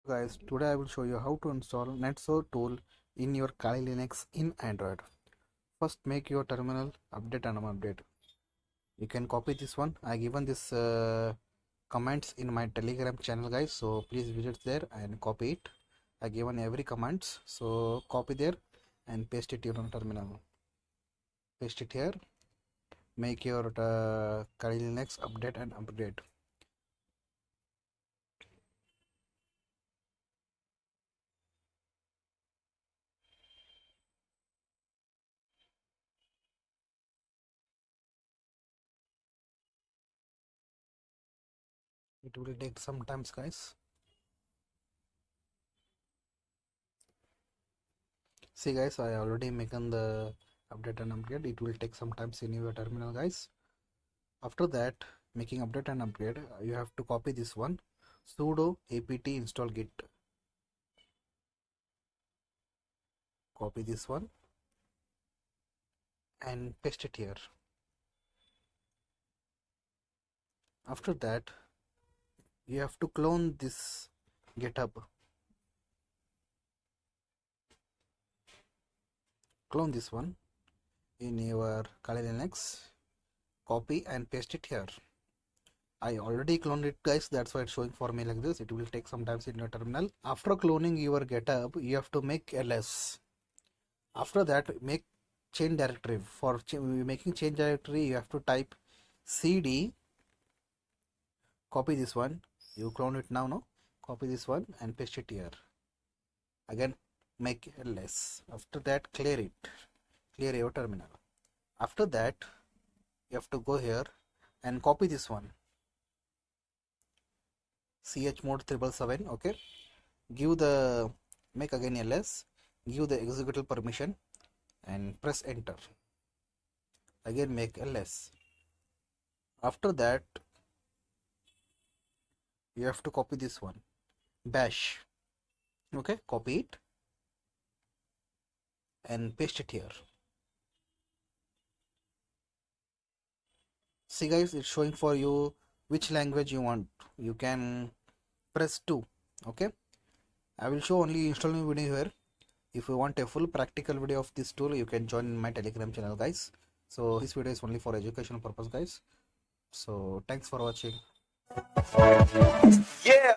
Guys, today I will show you how to install NetSource tool in your Kali Linux in Android. First, make your terminal update and update. You can copy this one. I given this comments in my Telegram channel, guys. So please visit there and copy it. I given every commands. So copy there and paste it in your terminal. Paste it here. Make your Kali Linux update and upgrade. It will take some times, guys. See guys, I already making the update and upgrade. It will take some time in your terminal, guys. After that, making update and upgrade, you have to copy this one, sudo apt install git. Copy this one and paste it here. After that, you have to clone this GitHub. Clone this one in your Kali Linux. Copy and paste it here. I already cloned it, guys. That's why it's showing for me like this. It will take some time in your terminal. After cloning your GitHub, you have to make ls. After that, make change directory. For making change directory, you have to type cd. Copy this one. You clone it now, no? Copy this one and paste it here. Again, make ls. After that, clear it. Clear your terminal. After that, you have to go here and copy this one. chmod 777. Okay. Give the make again ls. Give the executable permission and press enter. Again make ls. After that, you have to copy this one, bash. Okay, copy it and paste it here. See guys, it's showing for you which language you want. You can press 2. Okay, I will show only installing video here. If you want a full practical video of this tool, you can join my Telegram channel, guys. So this video is only for educational purpose, guys. So thanks for watching. Yeah.